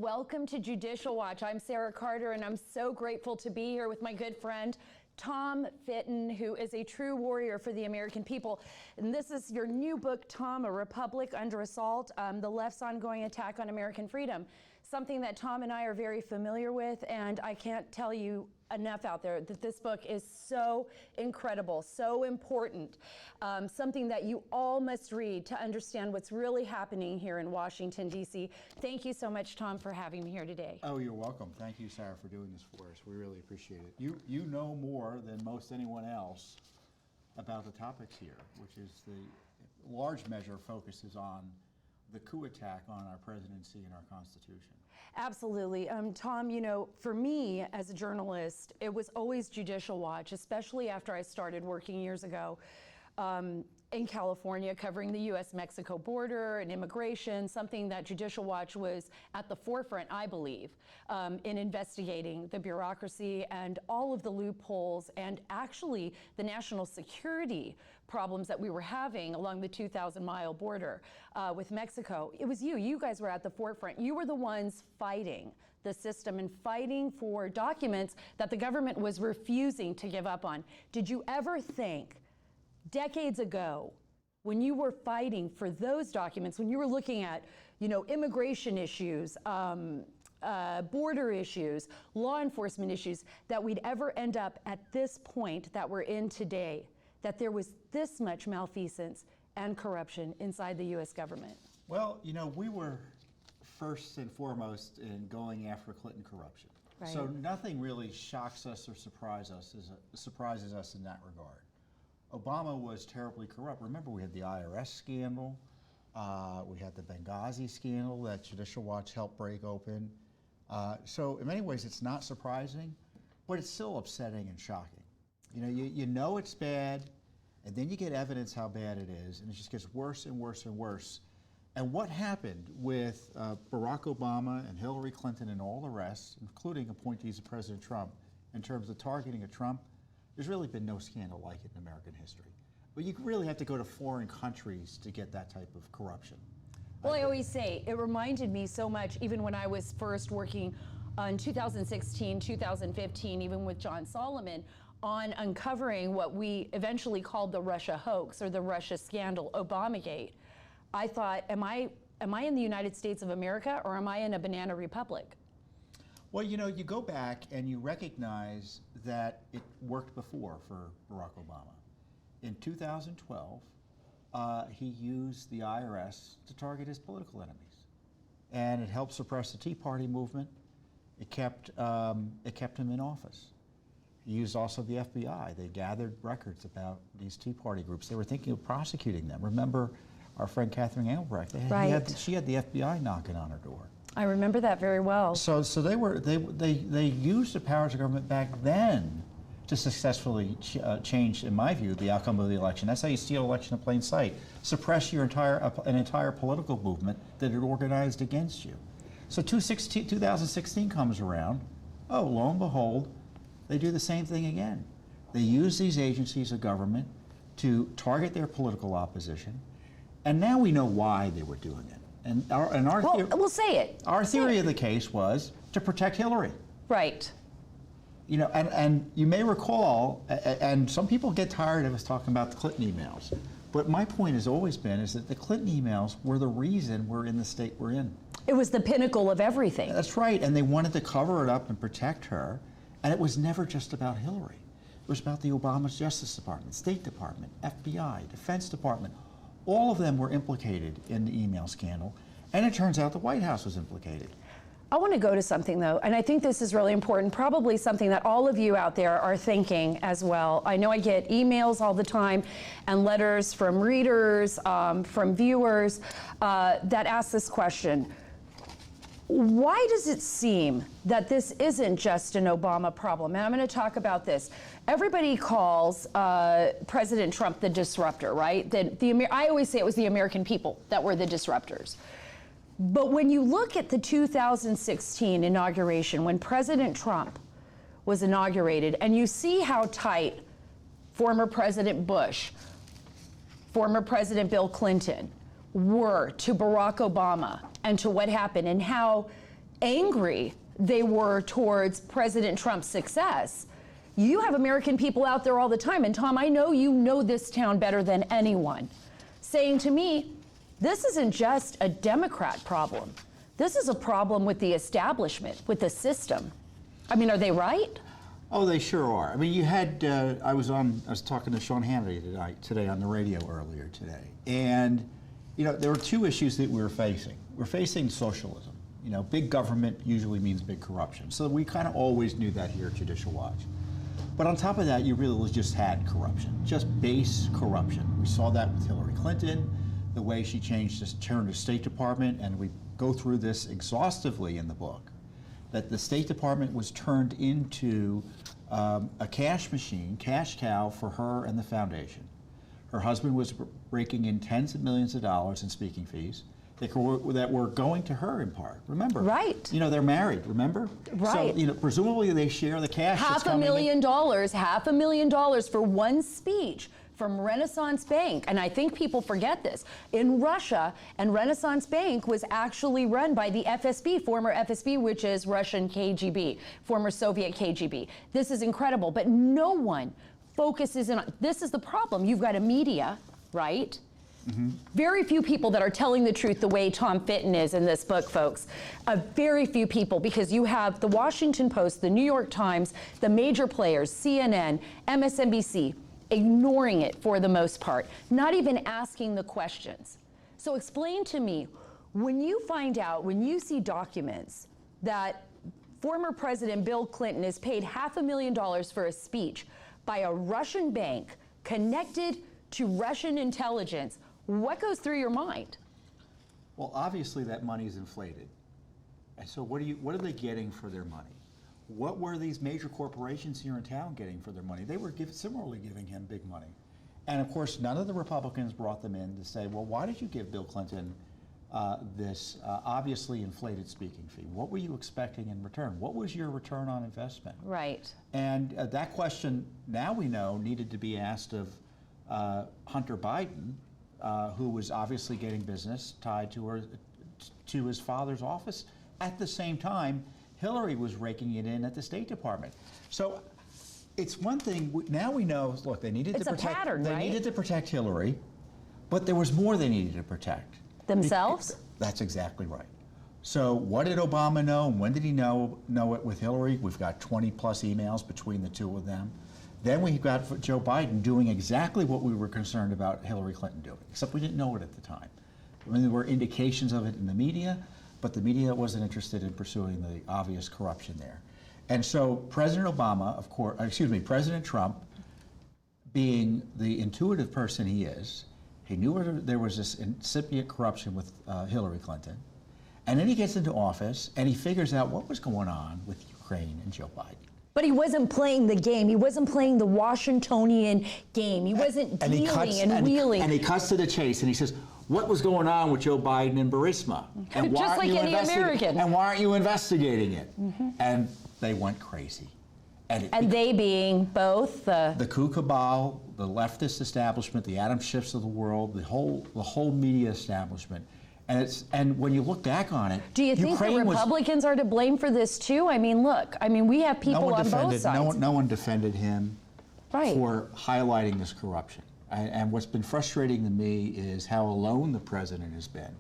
Welcome to Judicial Watch. I'm Sarah Carter, and I'm so grateful to be here with my good friend, Tom Fitton, who is a true warrior for the American people. And this is your new book, Tom, A Republic Under Assault, the left's ongoing attack on American freedom. Something that Tom and I are very familiar with, and I can't tell you enough out there that this book is so incredible, so important, something that you all must read to understand what's really happening here in Washington, D.C. Thank you so much, Tom, for having me here today. Oh, you're welcome. Thank you, Sarah, for doing this for us. We really appreciate it. You know more than most anyone else about the topics here, which is the large measure focuses on the coup attack on our presidency and our Constitution. Absolutely. Tom, you know, for me as a journalist, it was always Judicial Watch, especially after I started working years ago in California, covering the U.S.-Mexico border and immigration, something that Judicial Watch was at the forefront, I believe, in investigating the bureaucracy and all of the loopholes and actually the national security problems that we were having along the 2,000-mile border with Mexico. It was you guys were at the forefront. You were the ones fighting the system and fighting for documents that the government was refusing to give up on. Did you ever think, decades ago, when you were fighting for those documents, when you were looking at, you know, immigration issues, border issues, law enforcement issues, that we'd ever end up at this point that we're in today, that there was this much malfeasance and corruption inside the U.S. government? Well, you know, we were first and foremost in going after Clinton corruption. Right. So nothing really shocks us or surprises us in that regard. Obama was terribly corrupt. Remember, we had the IRS scandal, we had the Benghazi scandal that Judicial Watch helped break open. So in many ways, it's not surprising, but it's still upsetting and shocking. You know, you know it's bad, and then you get evidence how bad it is, and it just gets worse and worse and worse. And what happened with Barack Obama and Hillary Clinton and all the rest, including appointees of President Trump, in terms of targeting of Trump, there's really been no scandal like it in American history. But you really have to go to foreign countries to get that type of corruption. Well, I always say, it reminded me so much, even when I was first working in 2016, 2015, even with John Solomon, on uncovering what we eventually called the Russia hoax or the Russia scandal, Obamagate. I thought, am I in the United States of America, or am I in a banana republic? Well, you know, you go back and you recognize that it worked before for Barack Obama. In 2012, he used the IRS to target his political enemies, and it helped suppress the Tea Party movement. It kept him in office. He used also the FBI. They gathered records about these Tea Party groups. They were thinking of prosecuting them. Remember our friend Catherine Engelbrecht? She had the FBI knocking on her door. I remember that very well. So they used the powers of government back then to successfully change, in my view, the outcome of the election. That's how you steal election in plain sight. Suppress an entire political movement that had organized against you. So 2016 comes around. Oh, lo and behold, they do the same thing again. They use these agencies of government to target their political opposition, and now we know why they were doing it. And we'll say it. Our theory of the case was to protect Hillary. Right. You know, and you may recall, and some people get tired of us talking about the Clinton emails, but my point has always been is that the Clinton emails were the reason we're in the state we're in. It was the pinnacle of everything. That's right, and they wanted to cover it up and protect her, and it was never just about Hillary. It was about the Obama's Justice Department, State Department, FBI, Defense Department. All of them were implicated in the email scandal, and it turns out the White House was implicated. I want to go to something, though, and I think this is really important, probably something that all of you out there are thinking as well. I know I get emails all the time and letters from readers, from viewers that ask this question. Why does it seem that this isn't just an Obama problem? And I'm going to talk about this. Everybody calls President Trump the disruptor, right? I always say it was the American people that were the disruptors. But when you look at the 2016 inauguration, when President Trump was inaugurated, and you see how tight former President Bush, former President Bill Clinton were to Barack Obama and to what happened, and how angry they were towards President Trump's success. You have American people out there all the time, and Tom, I know you know this town better than anyone, saying to me, this isn't just a Democrat problem. This is a problem with the establishment, with the system. I mean, are they right? Oh, they sure are. I mean, you had, I was talking to Sean Hannity today on the radio earlier today. And, you know, there were two issues that we were facing. We're facing socialism. You know, big government usually means big corruption. So we kind of always knew that here at Judicial Watch. But on top of that, you really just had corruption, just base corruption. We saw that with Hillary Clinton, the way she turned the State Department, and we go through this exhaustively in the book, that the State Department was turned into a cash machine, cash cow for her and the foundation. Her husband was raking in tens of millions of dollars in speaking fees that were going to her in part. Remember? Right. You know, they're married, remember? Right. So, you know, presumably they share the cash. $500,000 for one speech from Renaissance Bank. And I think people forget this. In Russia, and Renaissance Bank was actually run by the FSB, former FSB, which is Russian KGB, former Soviet KGB. This is incredible, but no one focuses in on, this is the problem. You've got a media, right? Mm-hmm. Very few people that are telling the truth the way Tom Fitton is in this book, folks. Very few people, because you have the Washington Post, the New York Times, the major players, CNN, MSNBC, ignoring it for the most part, not even asking the questions. So explain to me, when you find out, when you see documents that former President Bill Clinton is paid $500,000 for a speech by a Russian bank connected to Russian intelligence, what goes through your mind? Well, obviously that money is inflated. And so what are they getting for their money? What were these major corporations here in town getting for their money? They were similarly giving him big money. And of course, none of the Republicans brought them in to say, well, why did you give Bill Clinton this obviously inflated speaking fee? What were you expecting in return? What was your return on investment? Right. And that question, now we know, needed to be asked of Hunter Biden, who was obviously getting business tied to his father's office. At the same time, Hillary was raking it in at the State Department. So it's one thing, now we know, look, they needed it's to protect, a pattern, they right? needed to protect Hillary, but there was more they needed to protect. Themselves? That's exactly right. So what did Obama know, and when did he know it with Hillary? We've got 20 plus emails between the two of them. Then we've got Joe Biden doing exactly what we were concerned about Hillary Clinton doing, except we didn't know it at the time. I mean, there were indications of it in the media, but the media wasn't interested in pursuing the obvious corruption there. And so President Trump, being the intuitive person he is, he knew there was this incipient corruption with Hillary Clinton. And then he gets into office and he figures out what was going on with Ukraine and Joe Biden. But he wasn't playing the game. He wasn't playing the Washingtonian game. He wasn't dealing and wheeling. And he cuts to the chase and he says, what was going on with Joe Biden and Burisma? And why just like any American. And why aren't you investigating it? Mm-hmm. And they went crazy. And they being both the coup cabal, the leftist establishment, the Adam Schiffs of the world, the whole media establishment. And when you look back on it, do you think the Republicans are to blame for this too? I mean, look, we have people on both sides. No one defended him for highlighting this corruption. And what's been frustrating to me is how alone the president has been.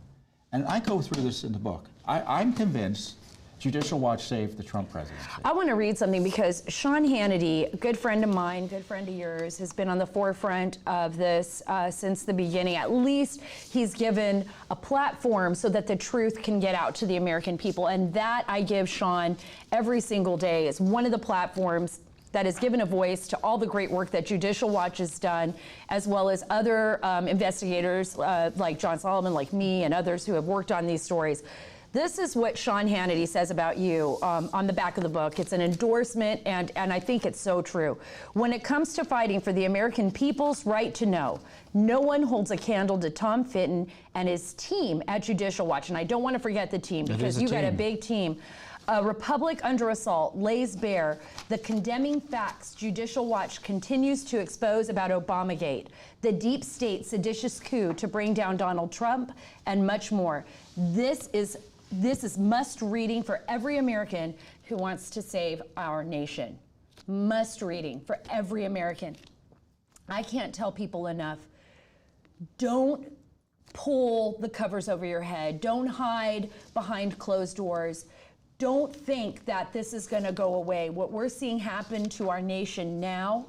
And I go through this in the book. I'm convinced Judicial Watch saved the Trump presidency. I want to read something because Sean Hannity, a good friend of mine, good friend of yours, has been on the forefront of this since the beginning. At least he's given a platform so that the truth can get out to the American people. And that I give Sean every single day is one of the platforms that has given a voice to all the great work that Judicial Watch has done, as well as other investigators like John Solomon, like me, and others who have worked on these stories. This is what Sean Hannity says about you on the back of the book. It's an endorsement, and I think it's so true. When it comes to fighting for the American people's right to know, no one holds a candle to Tom Fitton and his team at Judicial Watch. And I don't want to forget the team, because you got a big team. A Republic Under Assault lays bare the condemning facts Judicial Watch continues to expose about Obamagate, the deep state seditious coup to bring down Donald Trump, and much more. This is this is must reading for every American who wants to save our nation. Must reading for every American. I can't tell people enough. Don't pull the covers over your head. Don't hide behind closed doors. Don't think that this is going to go away. What we're seeing happen to our nation now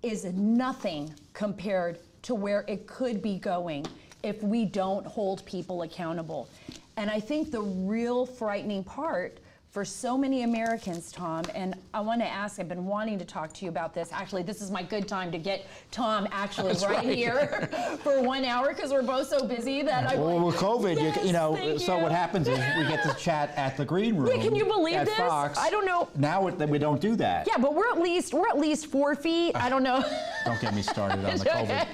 is nothing compared to where it could be going if we don't hold people accountable. And I think the real frightening part for so many Americans, Tom, and I want to ask, I've been wanting to talk to you about this. Actually, this is my good time to get Tom actually right here for 1 hour, because we're both so busy that I'm Well, with COVID, yes, you know, thank so you. what happens is we get to chat at the green room. Yeah, can you believe at this? Fox. I don't know. Now we don't do that. Yeah, but we're at least 4 feet. I don't know. Don't get me started on the COVID.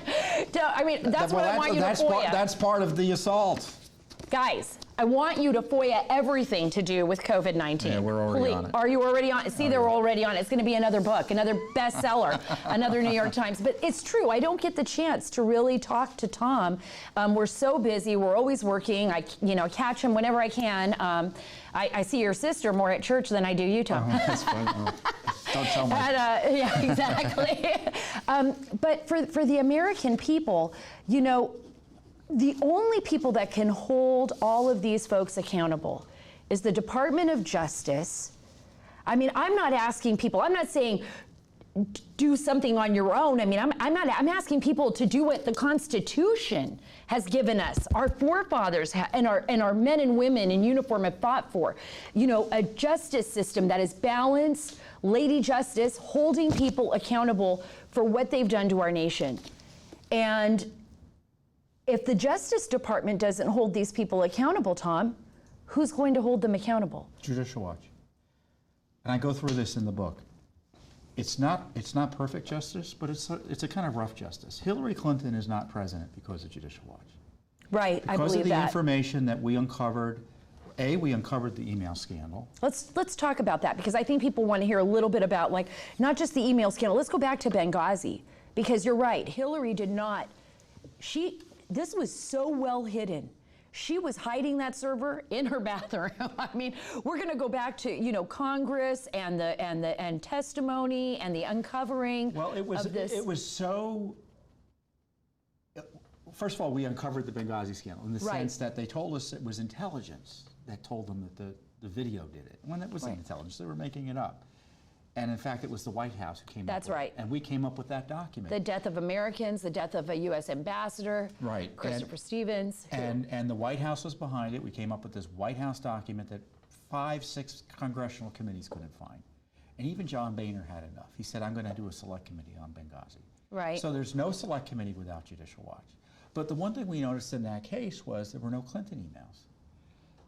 I mean, that's what I want you to FOIA. That's part of the assault. Guys, I want you to FOIA everything to do with COVID-19. Yeah, we're already on it. Are you already on it? See, they're already on it. It's going to be another book, another bestseller, another New York Times. But it's true. I don't get the chance to really talk to Tom. We're so busy. We're always working. I catch him whenever I can. I see your sister more at church than I do you, Tom. That's fine. Oh, don't tell me. Yeah, exactly. But for the American people, you know, the only people that can hold all of these folks accountable is the Department of Justice. I mean, I'm not asking people, I'm not saying do something on your own. I mean, I'm asking people to do what the Constitution has given us, our forefathers and our men and women in uniform have fought for. You know, a justice system that is balanced, Lady Justice, holding people accountable for what they've done to our nation. And if the Justice Department doesn't hold these people accountable, Tom, who's going to hold them accountable? Judicial Watch. And I go through this in the book. It's not perfect justice, but it's a kind of rough justice. Hillary Clinton is not president because of Judicial Watch. Right, I believe that. Because of the information that we uncovered. We uncovered the email scandal. Let's talk about that, because I think people want to hear a little bit about, like, not just the email scandal. Let's go back to Benghazi, because you're right. Hillary did not. This was so well hidden. She was hiding that server in her bathroom. I mean, we're going to go back to, you know, Congress and testimony and the uncovering. Well, it was so. First of all, we uncovered the Benghazi scandal in the sense that they told us it was intelligence that told them that the video did it. When it wasn't intelligence, they were making it up. And in fact, it was the White House who came up with it. That's right. And we came up with that document. The death of Americans, the death of a U.S. ambassador, right. Christopher Stevens. And the White House was behind it. We came up with this White House document that 5-6 congressional committees couldn't find. And even John Boehner had enough. He said, I'm going to do a select committee on Benghazi. Right. So there's no select committee without Judicial Watch. But the one thing we noticed in that case was there were no Clinton emails.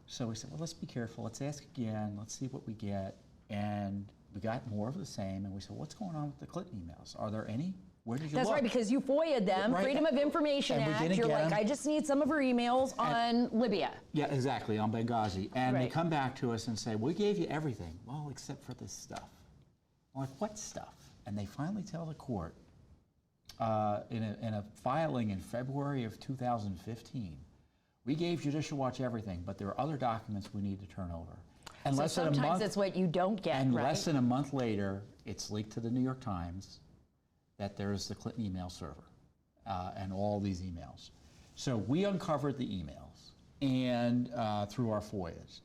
So we said, well, let's be careful. Let's ask again. Let's see what we get. And we got more of the same, and we said, what's going on with the Clinton emails? Are there any? Where did you look? That's right, because you FOIA'd them, Right. Freedom of Information And we Act. didn't You're get like, them. I just need some of her emails on Libya. Yeah, exactly, on Benghazi. And they Right. come back to us and say, we gave you everything. Well, except for this stuff. I'm like, what stuff? And they finally tell the court, in a filing in February of 2015, we gave Judicial Watch everything, but there are other documents we need to turn over. And So less than a sometimes month, it's what you don't get, and right? less than a month later, it's leaked to the New York Times that there's the Clinton email server and all these emails. So we uncovered the emails and through our FOIAs.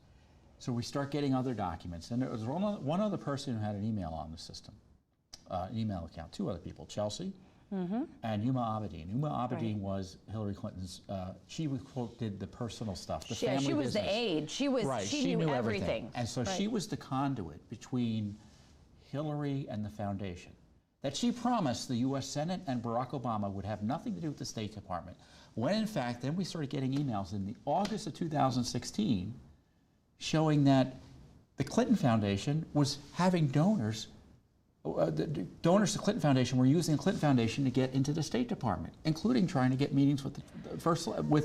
So we start getting other documents. And there was one other person who had an email on the system, an email account, 2 other people, Chelsea and Huma Abedin. Huma Abedin was Hillary Clinton's, she did the personal stuff, the family She was business. the aide. She knew everything. And so she was the conduit between Hillary and the foundation. That she promised the U.S. Senate and Barack Obama would have nothing to do with the State Department. When in fact, then we started getting emails in the August of 2016 showing that the Clinton Foundation was having donors the donors to the Clinton Foundation were using the Clinton Foundation to get into the State Department, including trying to get meetings with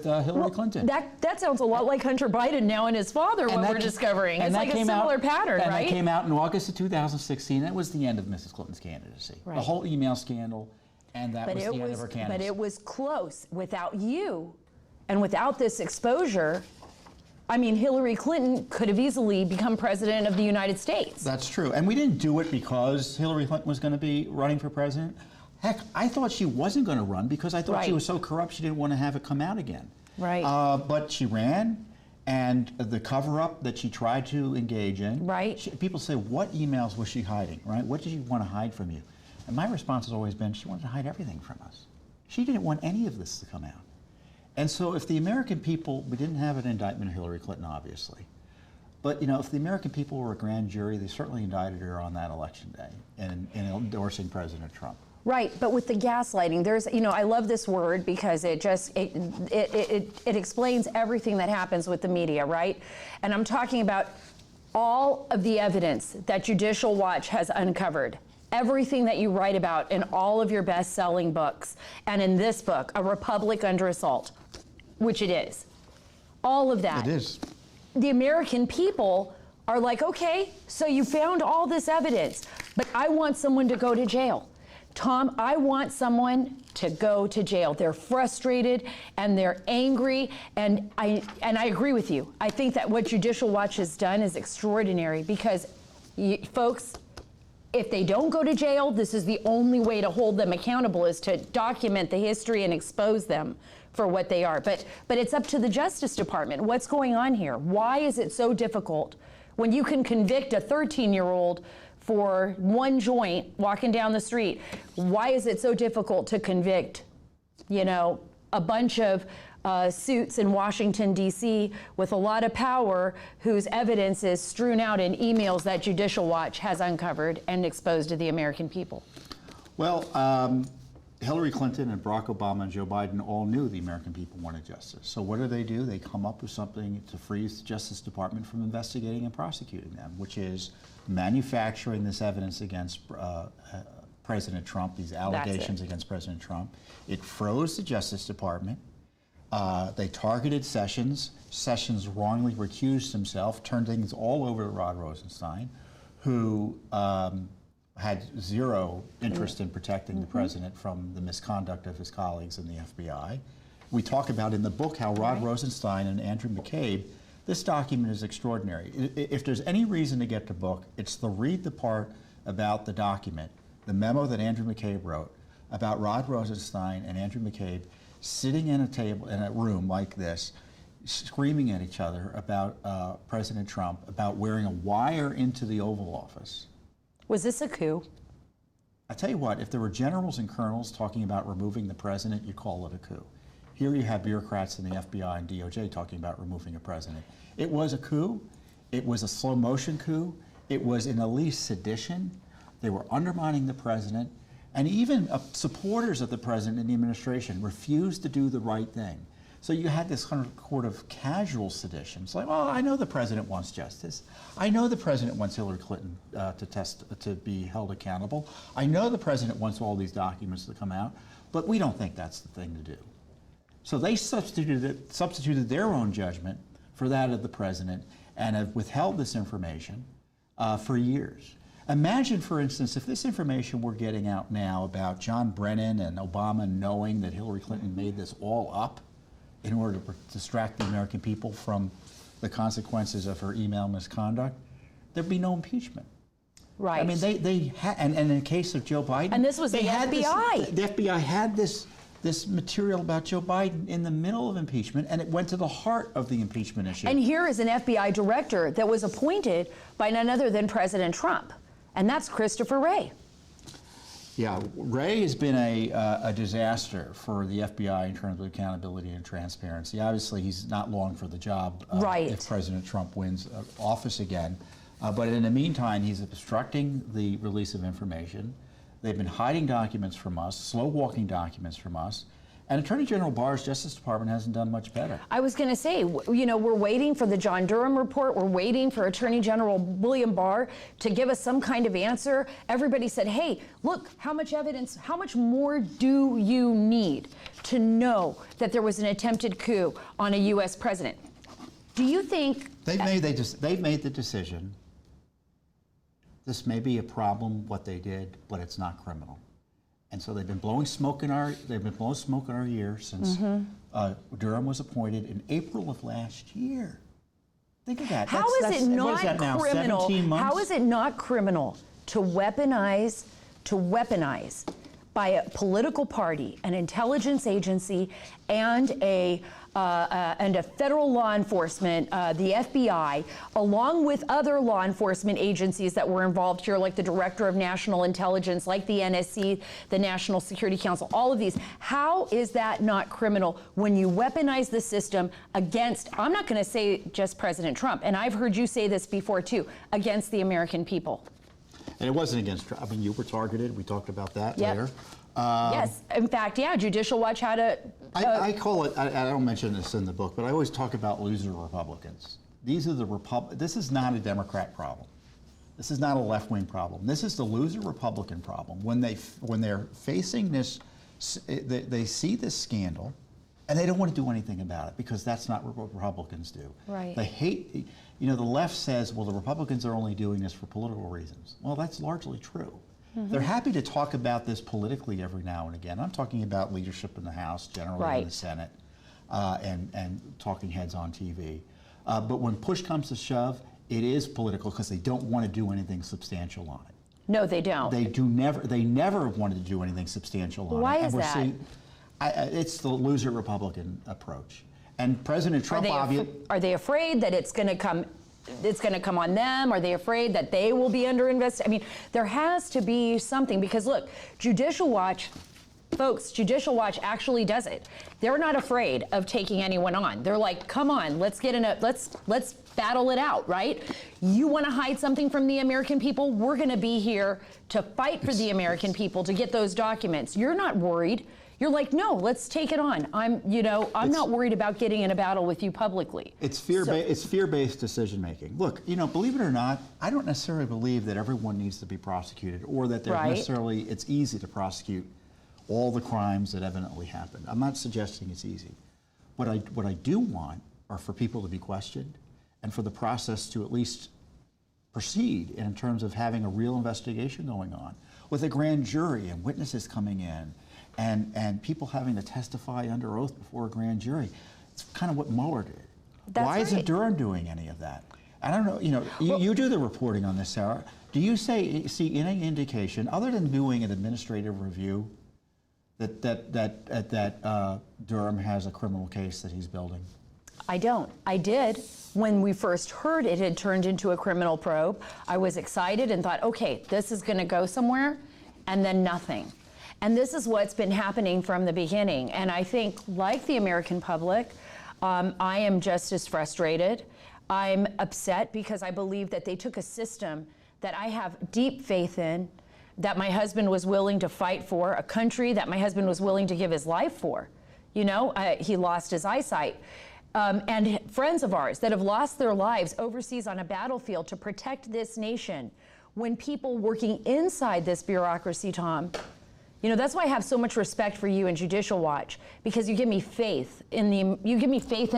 Hillary Clinton. That sounds a lot like Hunter Biden now and his father, what we're discovering. It's like a similar pattern, right? And that came out in August of 2016. That was the end of Mrs. Clinton's candidacy. Right. The whole email scandal, and that was the end of her candidacy. But it was close. Without you and without this exposure, I mean, Hillary Clinton could have easily become president of the United States. That's true. And we didn't do it because Hillary Clinton was going to be running for president. Heck, I thought she wasn't going to run because I thought she was so corrupt she didn't want to have it come out again. Right. But she ran, and the cover-up that she tried to engage in. Right. People say, what emails was she hiding, right? What did she want to hide from you? And my response has always been, she wanted to hide everything from us. She didn't want any of this to come out. And so if the American people, we didn't have an indictment of Hillary Clinton, obviously, but if the American people were a grand jury, they certainly indicted her on that election day in endorsing President Trump. Right, but with the gaslighting, there's, I love this word because it explains everything that happens with the media, right? And I'm talking about all of the evidence that Judicial Watch has uncovered. Everything that you write about in all of your best-selling books, and in this book, A Republic Under Assault, which it is. All of that. It is. The American people are like, okay, so you found all this evidence, but I want someone to go to jail. Tom, I want someone to go to jail. They're frustrated and they're angry, and I agree with you. I think that what Judicial Watch has done is extraordinary because, folks, if they don't go to jail, this is the only way to hold them accountable, is to document the history and expose them for what they are. But it's up to the Justice Department. What's going on here? Why is it so difficult when you can convict a 13-year-old for one joint walking down the street? Why is it so difficult to convict, a bunch of suits in Washington, D.C. with a lot of power whose evidence is strewn out in emails that Judicial Watch has uncovered and exposed to the American people? Well, Hillary Clinton and Barack Obama and Joe Biden all knew the American people wanted justice. So what do? They come up with something to free the Justice Department from investigating and prosecuting them, which is manufacturing this evidence against President Trump, these allegations against President Trump. It froze the Justice Department. They targeted Sessions. Sessions wrongly recused himself, turned things all over to Rod Rosenstein, who had zero interest in protecting the president from the misconduct of his colleagues in the FBI. We talk about in the book how Rod Rosenstein and Andrew McCabe, this document is extraordinary. If there's any reason to get the book, it's to read the part about the document, the memo that Andrew McCabe wrote about Rod Rosenstein and Andrew McCabe sitting in a room like this, screaming at each other about President Trump, about wearing a wire into the Oval Office. Was this a coup? I tell you what, if there were generals and colonels talking about removing the president, you'd call it a coup. Here you have bureaucrats in the FBI and DOJ talking about removing a president. It was a coup. It was a slow motion coup. It was in the least sedition. They were undermining the president. And even supporters of the president and the administration refused to do the right thing. So you had this kind of casual sedition. It's like, well, I know the president wants justice. I know the president wants Hillary Clinton to be held accountable. I know the president wants all these documents to come out, but we don't think that's the thing to do. So they substituted their own judgment for that of the president and have withheld this information for years. Imagine, for instance, if this information were getting out now about John Brennan and Obama knowing that Hillary Clinton made this all up in order to distract the American people from the consequences of her email misconduct, there'd be no impeachment. Right. I mean, they had, and in the case of Joe Biden, and this was the FBI. The FBI had this material about Joe Biden in the middle of impeachment, and it went to the heart of the impeachment issue. And here is an FBI director that was appointed by none other than President Trump, and that's Christopher Wray. Yeah, Wray has been a disaster for the FBI in terms of accountability and transparency. Obviously, he's not long for the job if President Trump wins office again. But in the meantime, he's obstructing the release of information. They've been hiding documents from us, slow-walking documents from us. And Attorney General Barr's Justice Department hasn't done much better. I was going to say, we're waiting for the John Durham report. We're waiting for Attorney General William Barr to give us some kind of answer. Everybody said, hey, look, how much evidence, how much more do you need to know that there was an attempted coup on a U.S. president? Do you think... They've made the decision. This may be a problem, what they did, but it's not criminal. And so they've been blowing smoke in our ear since Durham was appointed in April of last year. Think of that. How That's- is it what not is that now, criminal? 17 months? How is it not criminal to weaponize by a political party, an intelligence agency, and a federal law enforcement, the FBI, along with other law enforcement agencies that were involved here, like the Director of National Intelligence, like the NSC, the National Security Council, all of these. How is that not criminal when you weaponize the system against, I'm not going to say just President Trump, and I've heard you say this before too, against the American people? And it wasn't against, I mean, you were targeted. We talked about that later. Yes, in fact, yeah, Judicial Watch had a... I call it, I don't mention this in the book, but I always talk about loser Republicans. These are this is not a Democrat problem. This is not a left-wing problem. This is the loser Republican problem. When they're facing this, they see this scandal, and they don't want to do anything about it because that's not what Republicans do. Right. They hate, the left says, well, the Republicans are only doing this for political reasons. Well, that's largely true. They're happy to talk about this politically every now and again. I'm talking about leadership in the House, generally in the Senate, and talking heads on TV. But when push comes to shove, it is political because they don't want to do anything substantial on it. No, they don't. They never wanted to do anything substantial on it. Why is that? It's the loser Republican approach. And President Trump Are they afraid that it's going to come on them? Are they afraid that they will be under investigation? I mean, there has to be something, because look, Judicial Watch, folks, Judicial Watch actually does it. They're not afraid of taking anyone on. They're like, come on, let's battle it out, right? You want to hide something from the American people? We're going to be here to fight for the American people to get those documents. You're not worried. You're like, no, let's take it on. I'm not worried about getting in a battle with you publicly. It's fear-based decision making. Look, believe it or not, I don't necessarily believe that everyone needs to be prosecuted, or that it's easy to prosecute all the crimes that evidently happened. I'm not suggesting it's easy. What I do want are for people to be questioned, and for the process to at least proceed in terms of having a real investigation going on, with a grand jury and witnesses coming in, and people having to testify under oath before a grand jury. It's kind of what Mueller did. Why isn't Durham doing any of that? I don't know. You do the reporting on this, Sarah. Do you see any indication, other than doing an administrative review, that Durham has a criminal case that he's building? I don't. I did. When we first heard it had turned into a criminal probe, I was excited and thought, okay, this is going to go somewhere, and then nothing. And this is what's been happening from the beginning. And I think, like the American public, I am just as frustrated. I'm upset because I believe that they took a system that I have deep faith in, that my husband was willing to fight for, a country that my husband was willing to give his life for. He lost his eyesight. And friends of ours that have lost their lives overseas on a battlefield to protect this nation. When people working inside this bureaucracy, Tom, that's why I have so much respect for you and Judicial Watch, because you give me faith in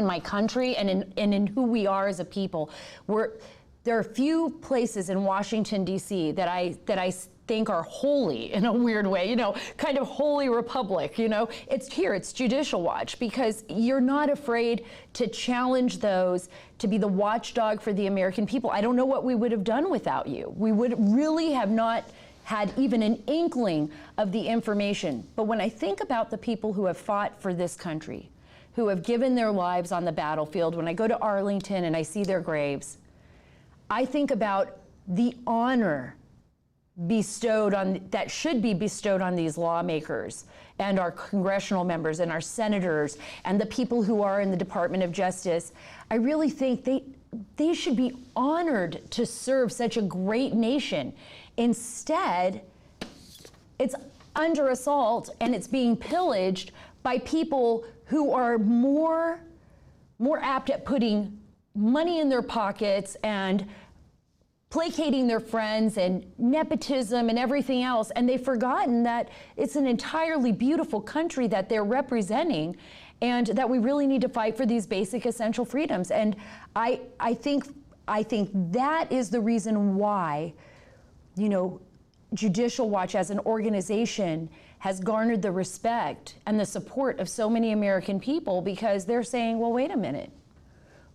my country and in who we are as a people. There are few places in Washington, D.C. that I think are holy in a weird way, kind of holy republic, It's Judicial Watch, because you're not afraid to challenge those, to be the watchdog for the American people. I don't know what we would have done without you. We would really have not had even an inkling of the information. But when I think about the people who have fought for this country, who have given their lives on the battlefield, when I go to Arlington and I see their graves, I think about the honor that should be bestowed on these lawmakers and our congressional members and our senators and the people who are in the Department of Justice. I really think they should be honored to serve such a great nation. Instead, it's under assault and it's being pillaged by people who are more apt at putting money in their pockets and placating their friends and nepotism and everything else. And they've forgotten that it's an entirely beautiful country that they're representing, and that we really need to fight for these basic essential freedoms. And I think that is the reason why, Judicial Watch as an organization has garnered the respect and the support of so many American people, because they're saying, well, wait a minute,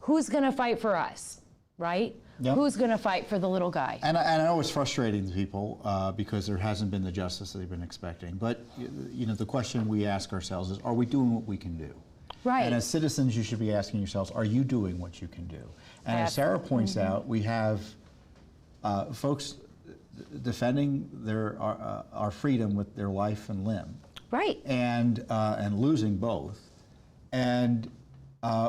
who's going to fight for us? right? Yep. Who's going to fight for the little guy? And I know it's frustrating to people because there hasn't been the justice that they've been expecting. But the question we ask ourselves is, are we doing what we can do? Right. And as citizens, you should be asking yourselves, are you doing what you can do? And as Sarah points out, we have folks defending our freedom with their life and limb. Right. And losing both. And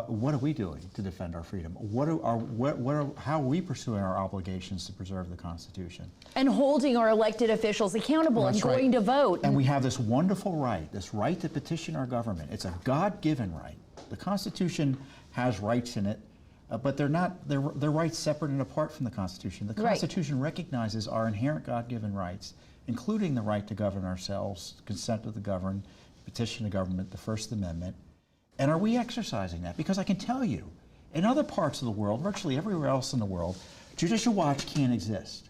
what are we doing to defend our freedom? How are we pursuing our obligations to preserve the Constitution? And holding our elected officials accountable and going to vote. And we have this wonderful right, this right to petition our government. It's a God-given right. The Constitution has rights in it, but they're rights separate and apart from the Constitution. The Constitution recognizes our inherent God-given rights, including the right to govern ourselves, consent to the governed, petition the government, the First Amendment. And are we exercising that? Because I can tell you, in other parts of the world, virtually everywhere else in the world, Judicial Watch can't exist.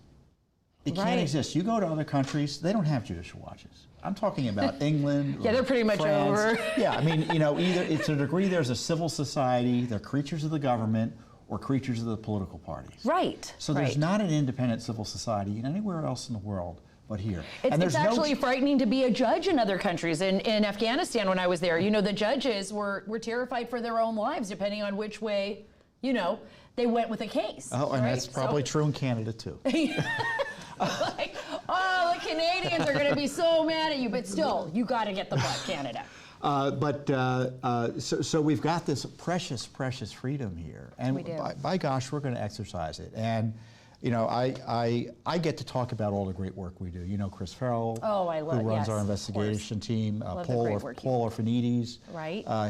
It can't exist. You go to other countries, they don't have Judicial Watches. I'm talking about England. Yeah, they're pretty much France. over. Yeah, I mean, either it's a degree there's a civil society, they're creatures of the government, or creatures of the political parties. Right. So there's not an independent civil society anywhere else in the world but here. It's actually frightening to be a judge in other countries. In Afghanistan, when I was there, the judges were terrified for their own lives, depending on which way, they went with a case. Oh, and that's probably true in Canada, too. Like, oh, the Canadians are going to be so mad at you, but still, you got to get the butt, Canada. So we've got this precious, precious freedom here, and by gosh, we're going to exercise it. And I get to talk about all the great work we do. Chris Farrell, who runs our investigation team. Paul Orphanides,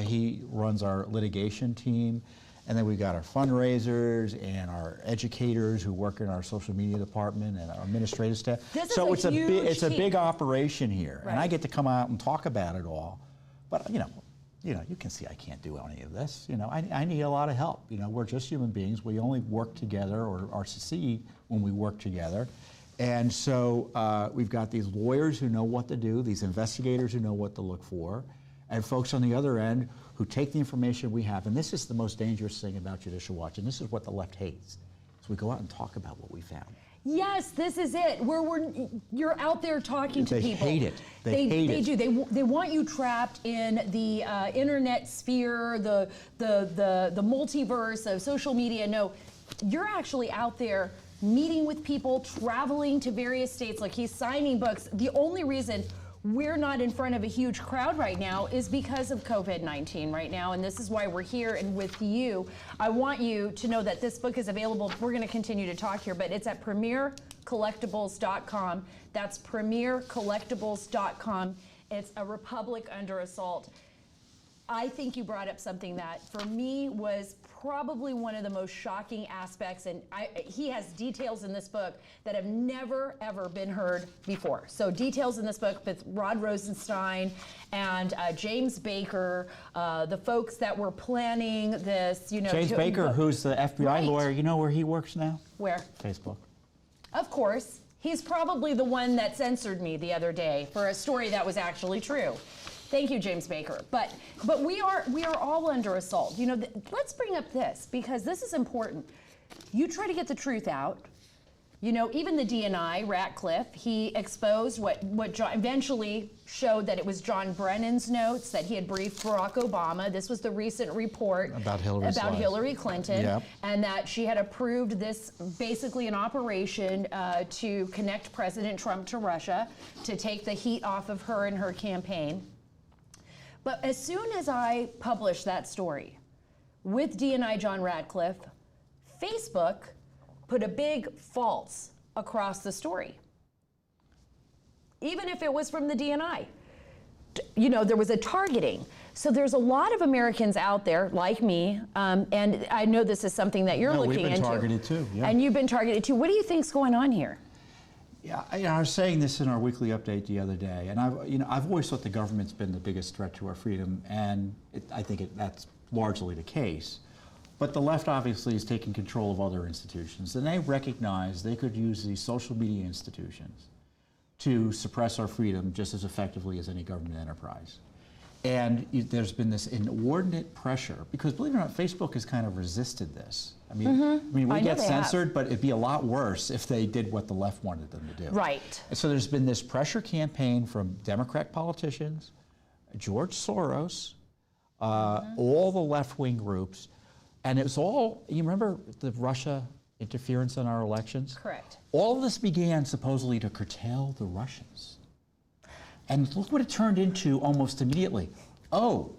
he runs our litigation team. And then we've got our fundraisers and our educators who work in our social media department and our administrative staff. It's a big operation here, and I get to come out and talk about it all. But you can see I can't do any of this. I need a lot of help. We're just human beings. We only work together or succeed when we work together. And so we've got these lawyers who know what to do, these investigators who know what to look for, and folks on the other end who take the information we have. And this is the most dangerous thing about Judicial Watch, and this is what the left hates. So we go out and talk about what we found. Yes, this is it. You're out there talking to people. They hate it. They hate it. They do. They want you trapped in the internet sphere, the multiverse of social media. No, you're actually out there meeting with people, traveling to various states. Like, he's signing books. The only reason we're not in front of a huge crowd right now is because of COVID-19 right now, and this is why we're here and with you. I want you to know that this book is available. We're going to continue to talk here, but it's at premiercollectibles.com. That's premiercollectibles.com. It's A Republic Under Assault. I think you brought up something that, for me, was probably one of the most shocking aspects, and he has details in this book that have never, ever been heard before. So details in this book with Rod Rosenstein and James Baker, the folks that were planning this, James Baker, who's the FBI lawyer, you know where he works now? Where? Facebook. Of course. He's probably the one that censored me the other day for a story that was actually true. Thank you, James Baker. But we are all under assault. Let's bring up this, because this is important. You try to get the truth out. Even the DNI, Ratcliffe, he exposed what John eventually showed that it was John Brennan's notes that he had briefed Barack Obama. This was the recent report about Hillary Clinton, and that she had approved this, basically an operation to connect President Trump to Russia, to take the heat off of her and her campaign. But as soon as I published that story with DNI John Ratcliffe, Facebook put a big false across the story. Even if it was from the DNI. There was a targeting. So there's a lot of Americans out there, like me, and I know this is something that you're looking into. We've been targeted too. Yeah. And you've been targeted too. What do you think's going on here? Yeah, I was saying this in our weekly update the other day, and I've always thought the government's been the biggest threat to our freedom, and I think that's largely the case. But the left obviously is taking control of other institutions, and they recognize they could use these social media institutions to suppress our freedom just as effectively as any government enterprise. And there's been this inordinate pressure, because believe it or not, Facebook has kind of resisted this. I mean, we get censored, but it'd be a lot worse if they did what the left wanted them to do. Right. And so there's been this pressure campaign from Democrat politicians, George Soros, all the left-wing groups, and it was all, you remember the Russia interference in our elections? Correct. All of this began supposedly to curtail the Russians. And look what it turned into almost immediately. Oh,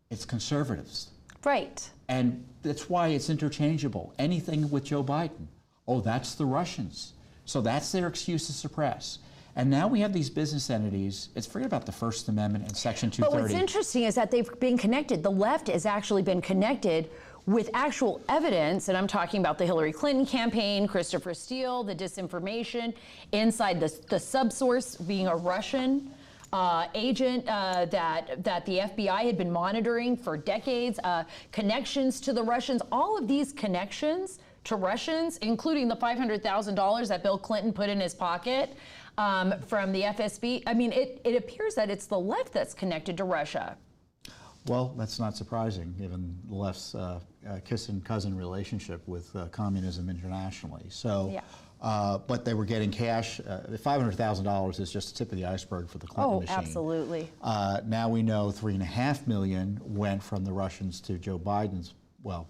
it's conservatives. Right. And that's why it's interchangeable. Anything with Joe Biden. Oh, that's the Russians. So that's their excuse to suppress. And now we have these business entities. Forget about the First Amendment and Section 230. But what's interesting is that they've been connected. The left has actually been connected with actual evidence, and I'm talking about the Hillary Clinton campaign, Christopher Steele, the disinformation inside the subsource being a Russian agent that the FBI had been monitoring for decades, connections to the Russians, all of these connections to Russians, including the $500,000 that Bill Clinton put in his pocket from the FSB. I mean, it appears that it's the left that's connected to Russia. Well, that's not surprising, given the left's kiss-and-cousin relationship with communism internationally. So, yeah. But they were getting cash. $500,000 is just the tip of the iceberg for the Clinton machine. Oh, absolutely. Now we know $3.5 million went from the Russians to Joe Biden's. Well,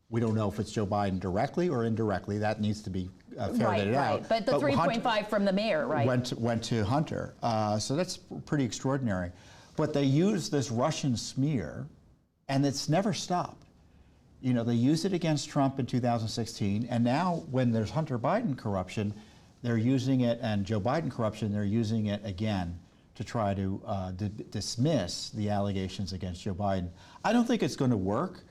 we don't know if it's Joe Biden directly or indirectly. That needs to be ferreted out. But the 3.5 from the mayor, right? Went to Hunter. So that's pretty extraordinary. But they use this Russian smear, and it's never stopped. You know, they used it against Trump in 2016, and now when there's Hunter Biden corruption, they're using it, and Joe Biden corruption, they're using it again to try to dismiss the allegations against Joe Biden. I don't think it's going to work.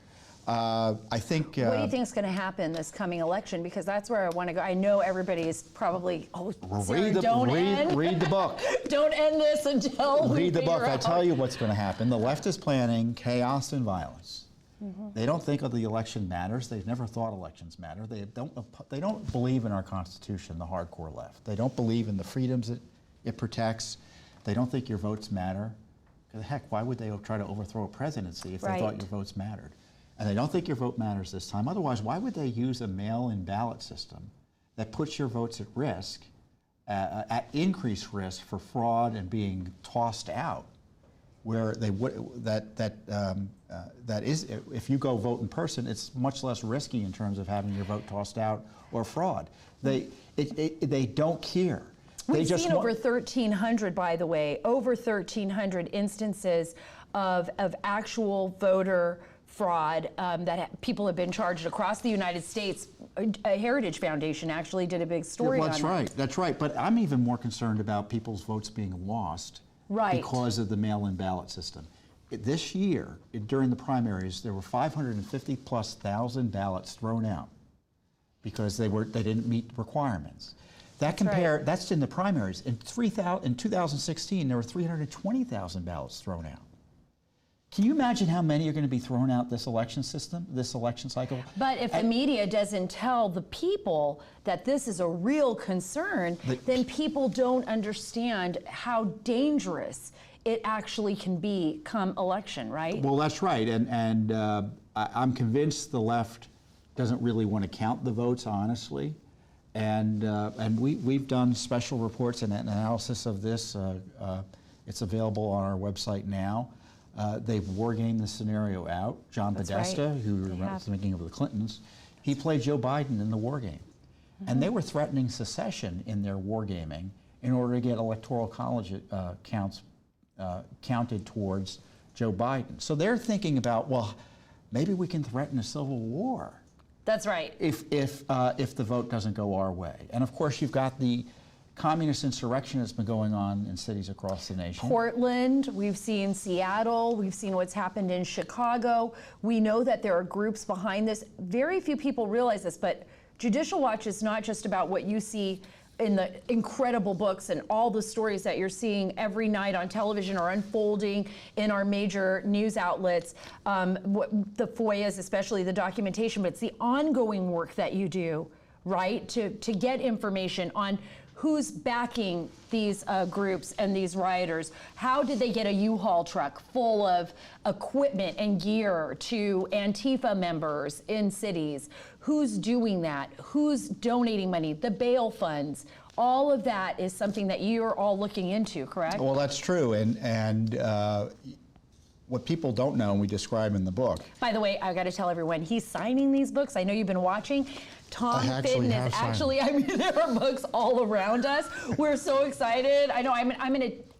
I think. What do you think is going to happen this coming election? Because that's where I want to go. I know everybody is probably, Sarah, read the book. Don't end this until we read the book. out. I tell you what's going to happen. The left is planning chaos and violence. They don't think of the election matters. They've never thought elections matter. They don't believe in our Constitution, the hardcore left. They don't believe in the freedoms it protects. They don't think your votes matter. Heck, why would they try to overthrow a presidency if they thought your votes mattered? And they don't think your vote matters this time. Otherwise, why would they use a mail-in ballot system that puts your votes at risk, at increased risk for fraud and being tossed out, where they would that is, if you go vote in person, it's much less risky in terms of having your vote tossed out or fraud. They don't care. We've seen over 1,300, by the way, over 1,300 instances of actual voter fraud that people have been charged across the United States. A Heritage Foundation actually did a big story on it. That's right. But I'm even more concerned about people's votes being lost because of the mail-in ballot system. This year, during the primaries, there were 550,000+ ballots thrown out because they didn't meet requirements. That's in the primaries. In 2016, there were 320,000 ballots thrown out. Can you imagine how many are going to be thrown out this election cycle? But if the media doesn't tell the people that this is a real concern, then people don't understand how dangerous it actually can be come election, right? Well, that's right. And I'm convinced the left doesn't really want to count the votes, honestly. And we've done special reports and an analysis of this. It's available on our website now. They've wargamed the scenario out. John Podesta, who was thinking of the Clintons, he played Joe Biden in the war game. And they were threatening secession in their wargaming in order to get electoral college counts counted towards Joe Biden. So they're thinking about, well, maybe we can threaten a civil war. That's right. If the vote doesn't go our way. And of course, you've got the communist insurrection that's been going on in cities across the nation. Portland, we've seen Seattle, we've seen what's happened in Chicago. We know that there are groups behind this. Very few people realize this, but Judicial Watch is not just about what you see in the incredible books and all the stories that you're seeing every night on television or unfolding in our major news outlets, the FOIAs, especially the documentation, but it's the ongoing work that you do, right, to get information on Who's backing these groups and these rioters? How did they get a U-Haul truck full of equipment and gear to Antifa members in cities? Who's doing that? Who's donating money? The bail funds. All of that is something that you're all looking into, correct? Well, that's true, and what people don't know, and we describe in the book. By the way, I got to tell everyone, he's signing these books. I know you've been watching. Tom Fitton is actually, I mean, there are books all around us. We're so excited. I know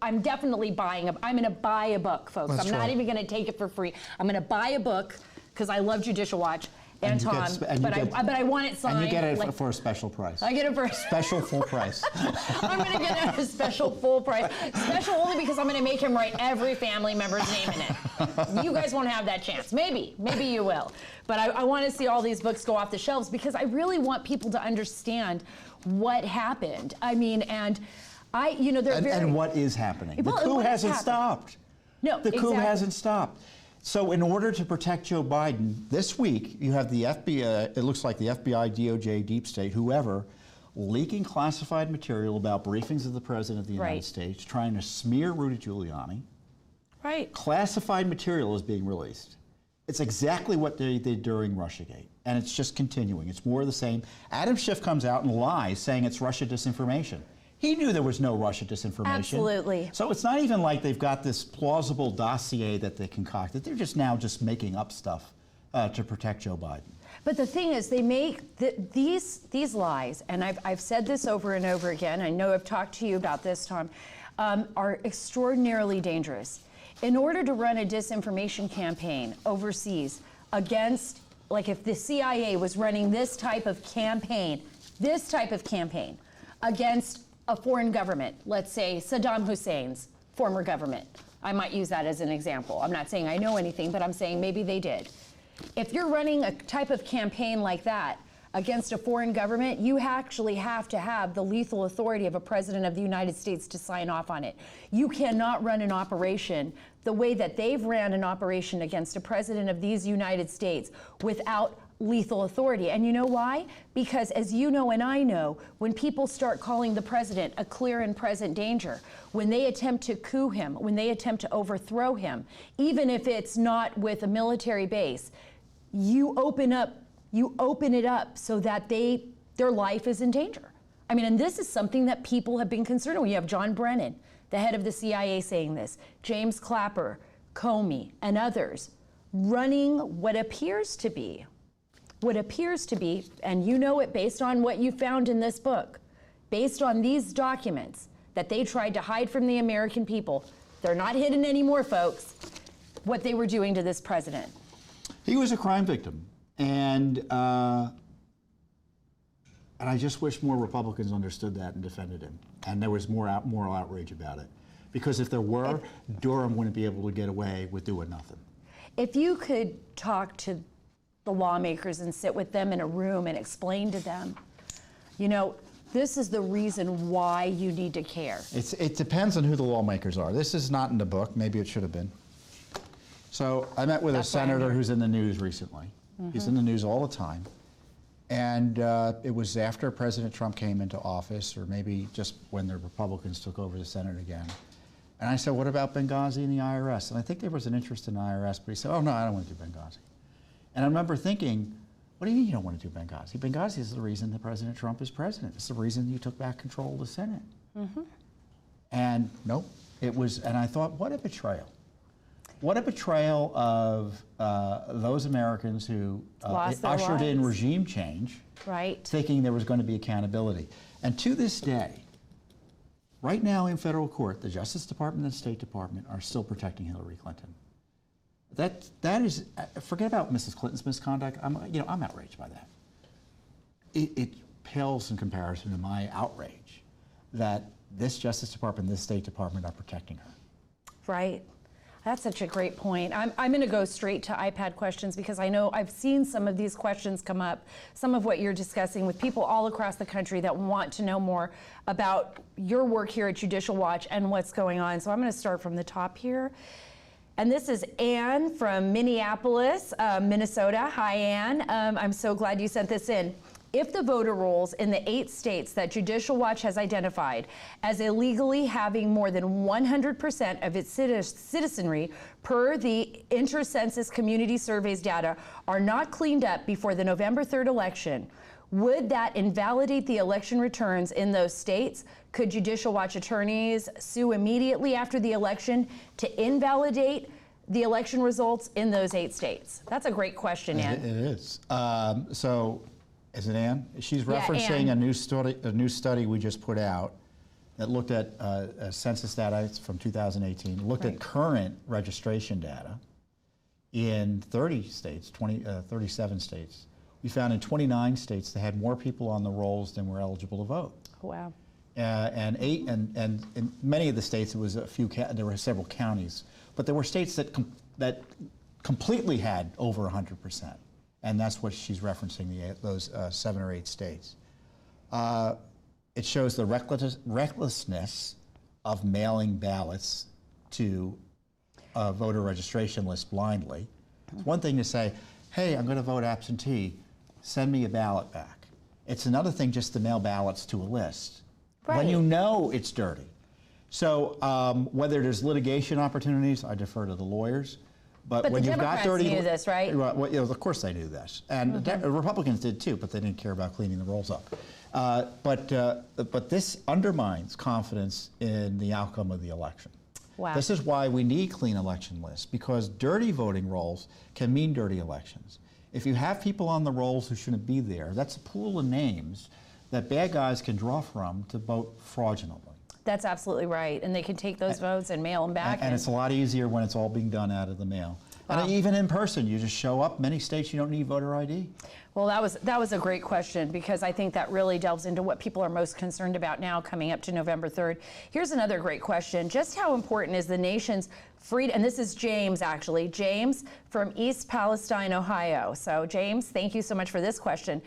I'm definitely buying I'm going to buy a book, folks. That's I'm not right. even going to take it for free. I'm going to buy a book because I love Judicial Watch and Tom, but I want it signed. And you get it for a special price. I get it for special full price. I'm going to get it at a special full price. Special only because I'm going to make him write every family member's name in it. You guys won't have that chance. Maybe you will. But I want to see all these books go off the shelves because I really want people to understand what happened. I mean, and what is happening. Well, the coup hasn't stopped. No, the coup hasn't stopped. So in order to protect Joe Biden, this week you have the FBI, it looks like the FBI, DOJ, Deep State, whoever, leaking classified material about briefings of the President of the United States, trying to smear Rudy Giuliani. Right. Classified material is being released. It's exactly what they did during Russiagate, and it's just continuing. It's more of the same. Adam Schiff comes out and lies, saying it's Russia disinformation. He knew there was no Russia disinformation. Absolutely. So it's not even like they've got this plausible dossier that they concocted. They're just now making up stuff to protect Joe Biden. But the thing is, they make these lies, and I've said this over and over again. I know I've talked to you about this, Tom, are extraordinarily dangerous. In order to run a disinformation campaign overseas against, like if the CIA was running this type of campaign against a foreign government, let's say Saddam Hussein's former government. I might use that as an example. I'm not saying I know anything, but I'm saying maybe they did. If you're running a type of campaign like that against a foreign government, you actually have to have the lethal authority of a president of the United States to sign off on it. You cannot run an operation the way that they've ran an operation against a president of these United States without lethal authority. And you know why? Because as you know and I know, when people start calling the president a clear and present danger, when they attempt to coup him, when they attempt to overthrow him, even if it's not with a military base, you open it up so that their life is in danger. I mean, and this is something that people have been concerned with. You have John Brennan, the head of the CIA, saying this, James Clapper, Comey, and others running what appears to be, and you know it based on what you found in this book, based on these documents that they tried to hide from the American people. They're not hidden anymore, folks, what they were doing to this president. He was a crime victim, and I just wish more Republicans understood that and defended him, and there was more moral outrage about it. Because if there were, Durham wouldn't be able to get away with doing nothing. If you could talk to the lawmakers and sit with them in a room and explain to them, you know, this is the reason why you need to care. It depends on who the lawmakers are. This is not in the book. Maybe it should have been. So I met with a senator who's in the news recently. Mm-hmm. He's in the news all the time. And it was after President Trump came into office, or maybe just when the Republicans took over the Senate again. And I said, what about Benghazi and the IRS? And I think there was an interest in the IRS, but he said, oh, no, I don't want to do Benghazi. And I remember thinking, what do you mean you don't want to do Benghazi? Benghazi is the reason that President Trump is president. It's the reason you took back control of the Senate. Mm-hmm. And nope, it was, and I thought, what a betrayal. What a betrayal of those Americans who ushered in regime change, thinking there was going to be accountability. And to this day, right now in federal court, the Justice Department and the State Department are still protecting Hillary Clinton. That is, forget about Mrs. Clinton's misconduct. I'm outraged by that. It pales in comparison to my outrage that this Justice Department and this State Department are protecting her. Right. That's such a great point. I'm going to go straight to iPad questions because I know I've seen some of these questions come up, some of what you're discussing with people all across the country that want to know more about your work here at Judicial Watch and what's going on. So I'm going to start from the top here. And this is Anne from Minneapolis, Minnesota. Hi, Anne. I'm so glad you sent this in. if the voter rolls in the 8 states that Judicial Watch has identified as illegally having more than 100% of its citizenry per the Inter-Census Community Surveys data are not cleaned up before the November 3rd election, would that invalidate the election returns in those states? Could Judicial Watch attorneys sue immediately after the election to invalidate the election results in those 8 states? That's a great question, Ann. It is. So, is it Ann? She's referencing Ann. a new study we just put out that looked at census data from 2018, looked at current registration data in 30 states, 37 states. We found in 29 states they had more people on the rolls than were eligible to vote. Wow. And in many of the states, it was a few. There were several counties, but there were states that completely had over 100%, and that's what she's referencing. Those 7 or 8 states. It shows the recklessness of mailing ballots to a voter registration list blindly. It's one thing to say, "Hey, I'm going to vote absentee. Send me a ballot back." It's another thing just to mail ballots to a list when you know it's dirty. So whether there's litigation opportunities, I defer to the lawyers. But when the you've Democrats got dirty, knew this, right? Well, of course they knew this, and Republicans did too, but they didn't care about cleaning the rolls up. But this undermines confidence in the outcome of the election. Wow. This is why we need clean election lists, because dirty voting rolls can mean dirty elections. If you have people on the rolls who shouldn't be there, that's a pool of names that bad guys can draw from to vote fraudulently. That's absolutely right. And they can take those votes and mail them back. And it's a lot easier when it's all being done out of the mail. Wow. And even in person, you just show up. Many states you don't need voter ID. Well, that was a great question, because I think that really delves into what people are most concerned about now coming up to November 3rd. Here's another great question. Just how important is the nation's freedom? And this is James, actually. James from East Palestine, Ohio. So James, thank you so much for this question.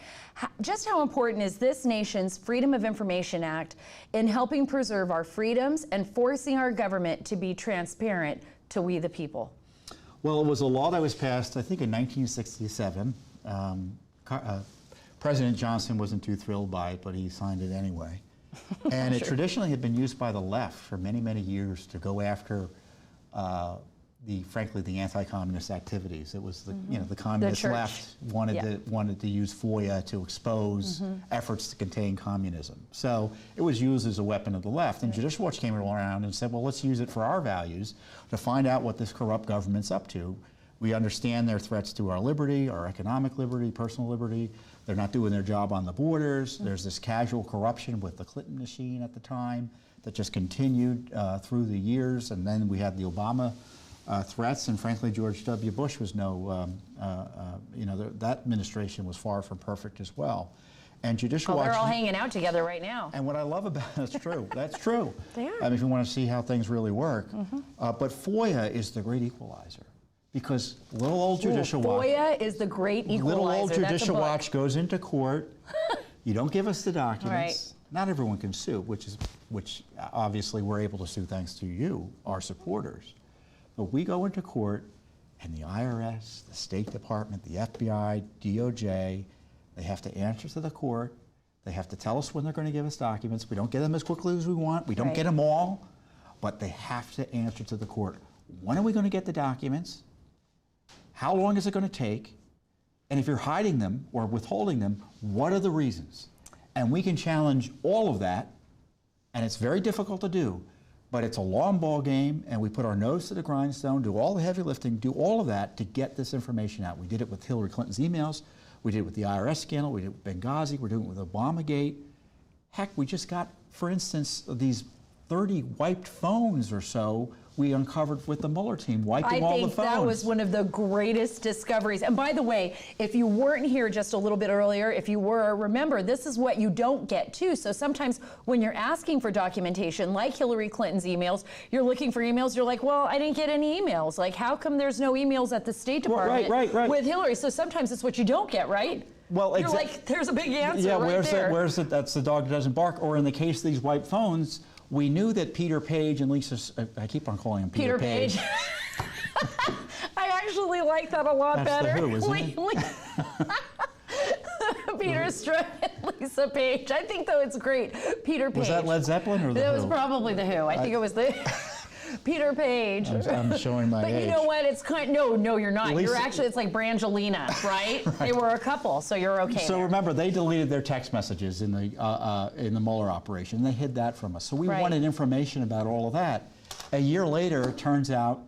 Just how important is this nation's Freedom of Information Act in helping preserve our freedoms and forcing our government to be transparent to we the people? Well, it was a law that was passed, I think, in 1967. President Johnson wasn't too thrilled by it, but he signed it anyway. And it traditionally had been used by the left for many, many years to go after frankly, the anti-communist activities. It was the communist left wanted to use FOIA to expose efforts to contain communism. So it was used as a weapon of the left. And Judicial Watch came around and said, well, let's use it for our values to find out what this corrupt government's up to. We understand their threats to our liberty, our economic liberty, personal liberty. They're not doing their job on the borders. There's this casual corruption with the Clinton machine at the time that just continued through the years. And then we had the Obama threats, and frankly, George W. Bush was that administration was far from perfect as well. And Judicial Watch, they're all hanging out together right now. And what I love about it, that's true. That's true. They are. I mean, if you want to see how things really work. But FOIA is the great equalizer, because little old Judicial Watch. FOIA is the great equalizer. Little old Judicial Watch goes into court. You don't give us the documents. Right. Not everyone can sue, which obviously we're able to sue thanks to you, our supporters. But we go into court, and the IRS, the State Department, the FBI, DOJ, they have to answer to the court. They have to tell us when they're going to give us documents. We don't get them as quickly as we want. We don't get them all, but they have to answer to the court. When are we going to get the documents? How long is it going to take? And if you're hiding them or withholding them, what are the reasons? And we can challenge all of that, and it's very difficult to do. But it's a long ball game, and we put our nose to the grindstone, do all the heavy lifting, do all of that to get this information out. We did it with Hillary Clinton's emails. We did it with the IRS scandal. We did it with Benghazi. We're doing it with Obamagate. Heck, we just got, for instance, these 30 wiped phones or so we uncovered with the Mueller team, wiping all the phones. I think that was one of the greatest discoveries. And by the way, if you weren't here just a little bit earlier, if you were, remember, this is what you don't get too. So sometimes when you're asking for documentation, like Hillary Clinton's emails, you're looking for emails, you're like, well, I didn't get any emails. Like, how come there's no emails at the State Department with Hillary? So sometimes it's what you don't get, right? Well, you're like, there's a big answer where's it? That's the dog that doesn't bark. Or in the case of these wiped phones, we knew that Peter Page and Lisa, I keep on calling him Peter Page. I actually like that a lot better. The Who, isn't it? Peter Strzok and Lisa Page. I think, though, it's great. Peter Page. Was that Led Zeppelin or the Who? That was probably the Who. I think it was the Peter Page. I'm showing my age. But you know what? It's kind no, you're not. Lisa, you're actually, it's like Brangelina, right? They were a couple, so you're okay. So remember, they deleted their text messages in the Mueller operation. They hid that from us. So we wanted information about all of that. A year later, it turns out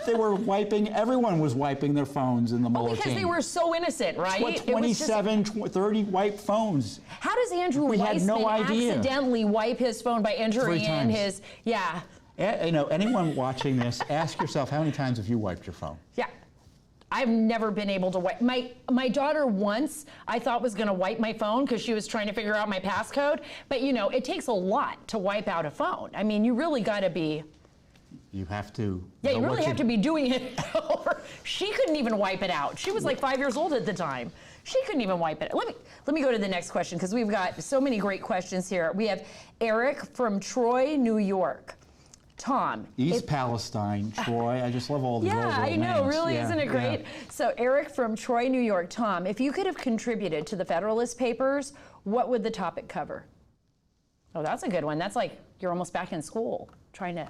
they were wiping, everyone was wiping their phones in the Mueller team. Because they were so innocent, right? 27, 30 wiped phones. How does Andrew Weissman accidentally wipe his phone by entering in his, yeah. You know, anyone watching this, ask yourself, how many times have you wiped your phone? Yeah. I've never been able to wipe. My daughter once, I thought was going to wipe my phone because she was trying to figure out my passcode. But, you know, it takes a lot to wipe out a phone. I mean, you really got to be... You have to... Yeah, you really have to be doing it. She couldn't even wipe it out. She was like 5 years old at the time. She couldn't even wipe it. Let me go to the next question because we've got so many great questions here. We have Eric from Troy, New York. Tom. East Palestine, Troy. I just love all these old names. Yeah, I know, names. really, isn't it great? Yeah. So Eric from Troy, New York. Tom, if you could have contributed to the Federalist Papers, what would the topic cover? Oh, that's a good one. That's like you're almost back in school trying to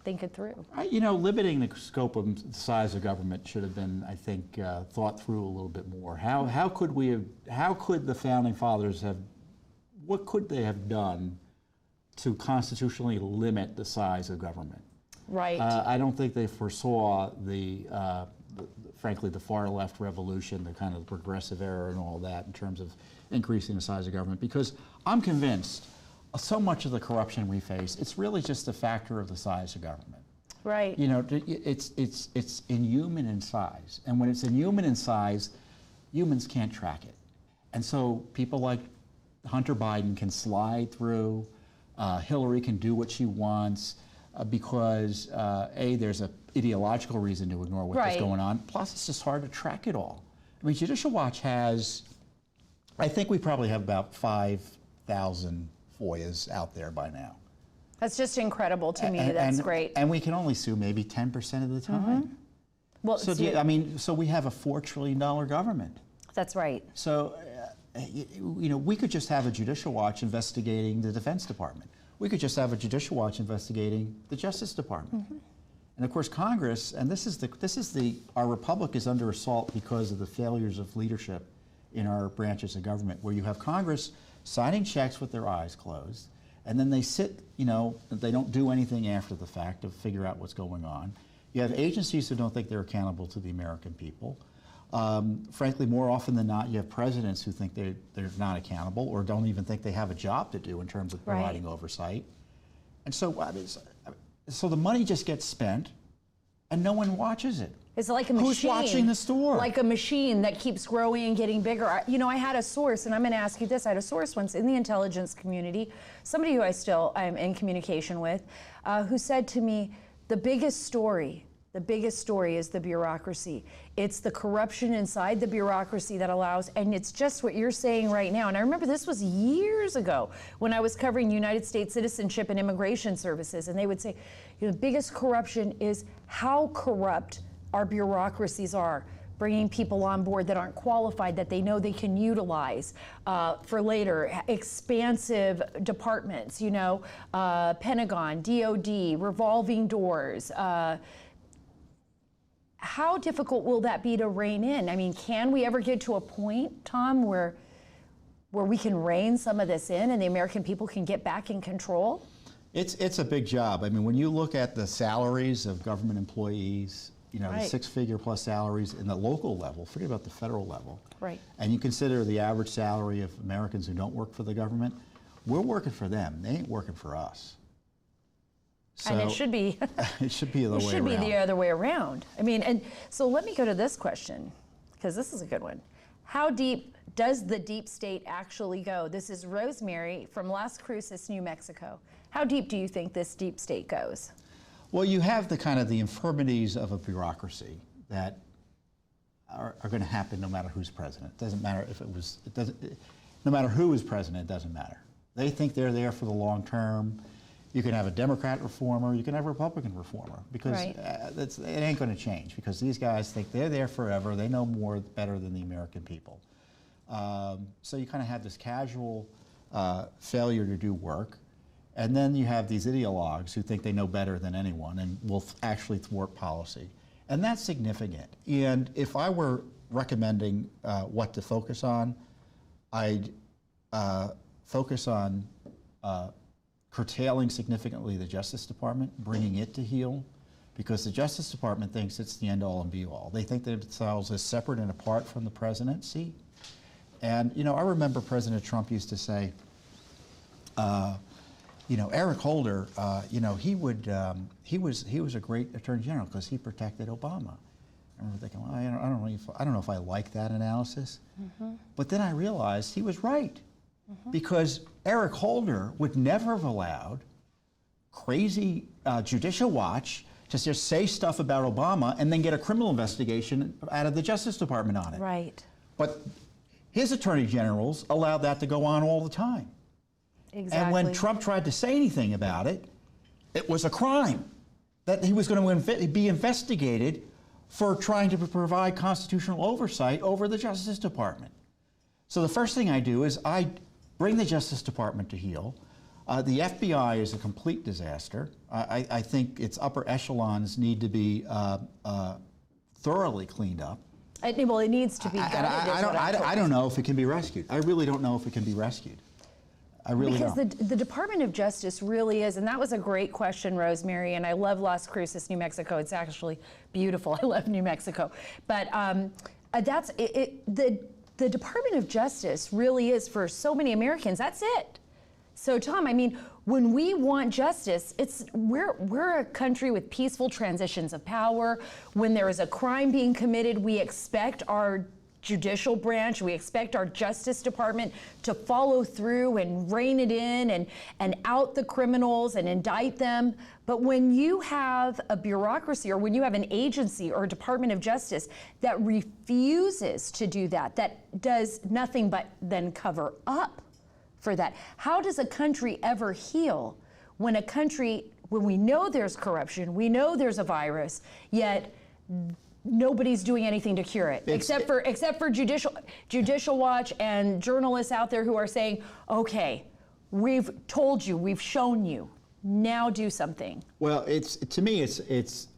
think it through. You know, limiting the scope of the size of government should have been, I think, thought through a little bit more. How could the Founding Fathers have, what could they have done to constitutionally limit the size of government? Right. I don't think they foresaw frankly, the far left revolution, the kind of progressive era and all that in terms of increasing the size of government, because I'm convinced so much of the corruption we face, it's really just a factor of the size of government. Right. You know, it's inhuman in size. And when it's inhuman in size, humans can't track it. And so people like Hunter Biden can slide through. Hillary can do what she wants because, A, there's an ideological reason to ignore what's going on. Plus, it's just hard to track it all. I mean, Judicial Watch has, I think we probably have about 5,000 FOIAs out there by now. That's just incredible to me. That's great. And we can only sue maybe 10% of the time. Mm-hmm. Well, so we have a $4 trillion government. That's right. So, you know, we could just have a Judicial Watch investigating the Defense Department. We could just have a Judicial Watch investigating the Justice Department. Mm-hmm. And of course, Congress, and our republic is under assault because of the failures of leadership in our branches of government, where you have Congress signing checks with their eyes closed, and then they sit, you know, they don't do anything after the fact to figure out what's going on. You have agencies who don't think they're accountable to the American people. Frankly, more often than not, you have presidents who think they're not accountable or don't even think they have a job to do in terms of providing oversight. And so, so the money just gets spent, and no one watches it. It's like a machine. Who's watching the store? Like a machine that keeps growing and getting bigger. You know, I had a source, and I'm going to ask you this. I had a source once in the intelligence community, somebody who I'm in communication with, who said to me, the biggest story is the bureaucracy. It's the corruption inside the bureaucracy that allows, and it's just what you're saying right now. And I remember this was years ago when I was covering United States citizenship and immigration services, and they would say, you know, the biggest corruption is how corrupt our bureaucracies are, bringing people on board that aren't qualified, that they know they can utilize for later, expansive departments, you know, Pentagon, DOD, revolving doors. How difficult will that be to rein in? I mean, can we ever get to a point, Tom, where we can rein some of this in and the American people can get back in control? It's a big job. I mean, when you look at the salaries of government employees, you know, the six-figure plus salaries in the local level, forget about the federal level. Right. And you consider the average salary of Americans who don't work for the government, we're working for them. They ain't working for us. So, and it should be. It should be the way around. It should be the other way around. I mean, and so let me go to this question, because this is a good one. How deep does the deep state actually go? This is Rosemary from Las Cruces, New Mexico. How deep do you think this deep state goes? Well, you have the kind of the infirmities of a bureaucracy that are going to happen no matter who's president. It doesn't matter if no matter who is president, it doesn't matter. They think they're there for the long term. You can have a Democrat reformer, you can have a Republican reformer, because it ain't going to change, because these guys think they're there forever, they know better than the American people. So you kind of have this casual failure to do work. And then you have these ideologues who think they know better than anyone and will actually thwart policy. And that's significant. And if I were recommending what to focus on, I'd focus on curtailing significantly the Justice Department, bringing it to heel, because the Justice Department thinks it's the end-all and be-all. They think themselves as separate and apart from the presidency. And, you know, I remember President Trump used to say, you know, Eric Holder, you know, he was a great Attorney General because he protected Obama. I remember thinking, well, I don't know if I like that analysis. But then I realized he was right, because Eric Holder would never have allowed crazy Judicial Watch to just say stuff about Obama and then get a criminal investigation out of the Justice Department on it. Right. But his attorney generals allowed that to go on all the time. Exactly. And when Trump tried to say anything about it, it was a crime that he was going to be investigated for trying to provide constitutional oversight over the Justice Department. So the first thing I do is I bring the Justice Department to heel. The FBI is a complete disaster. I think its upper echelons need to be thoroughly cleaned up. Well, it needs to be gutted. I don't know if it can be rescued. I really don't know if it can be rescued. I really because don't. the Department of Justice really is, and that was a great question, Rosemary, and I love Las Cruces, New Mexico. It's actually beautiful. I love New Mexico. But that's the Department of Justice really is, for so many Americans, that's it. So Tom, I mean, when we want justice, we're a country with peaceful transitions of power. When there is a crime being committed, we expect our judicial branch, we expect our Justice Department to follow through and rein it in and out the criminals and indict them. But when you have a bureaucracy, or when you have an agency or a Department of Justice that refuses to do that, that does nothing but then cover up for that, how does a country ever heal when we know there's corruption, we know there's a virus, yet nobody's doing anything to cure it, except for Judicial Watch and journalists out there who are saying, okay, we've told you, we've shown you, now do something. Well, to me,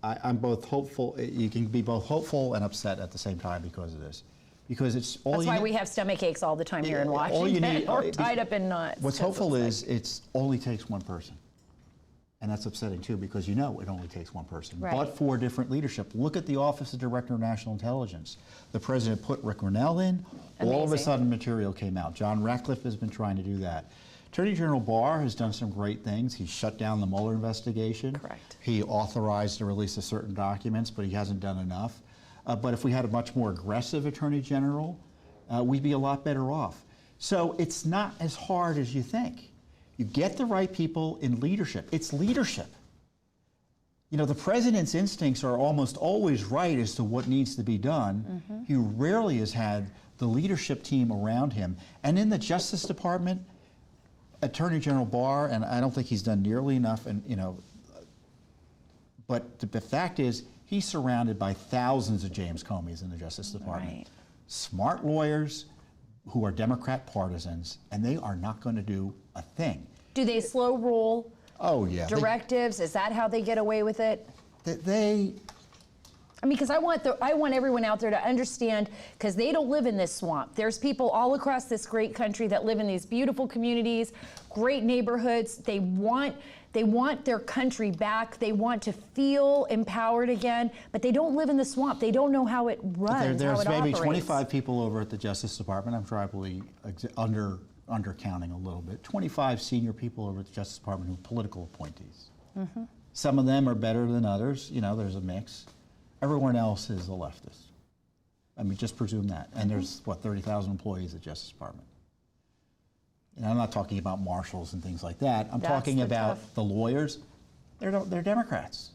I'm both hopeful. You can be both hopeful and upset at the same time because of this, because it's all. That's why we have stomach aches all the time here in Washington, or tied up in knots. What's hopeful is it only takes one person. And that's upsetting too, because you know it only takes one person. Right. But for different leadership. Look at the Office of Director of National Intelligence. The president put Rick Grinnell in. Amazing. All of a sudden material came out. John Ratcliffe has been trying to do that. Attorney General Barr has done some great things. He shut down the Mueller investigation. Correct. He authorized the release of certain documents, but he hasn't done enough. But if we had a much more aggressive Attorney General, we'd be a lot better off. So it's not as hard as you think. You get the right people in leadership. It's leadership. You know, the president's instincts are almost always right as to what needs to be done. He rarely has had the leadership team around him. And in the Justice Department, Attorney General Barr, and I don't think he's done nearly enough, and you know, but the fact is, he's surrounded by thousands of James Comeys in the Justice Department. Right. Smart lawyers who are Democrat partisans, and they are not going to do a thing. Do they slow roll directives? Is that how they get away with it? I mean, because I want everyone out there to understand, because they don't live in this swamp. There's people all across this great country that live in these beautiful communities, great neighborhoods. They want their country back. They want to feel empowered again, but they don't live in the swamp. They don't know how it runs, There's maybe operates. 25 people over at the Justice Department. I'm probably undercounting a little bit. 25 senior people over at the Justice Department who are political appointees. Some of them are better than others. You know, there's a mix. Everyone else is a leftist. I mean, just presume that. And there's, what, 30,000 employees at the Justice Department. And I'm not talking about marshals and things like that. I'm talking about the lawyers. They're Democrats.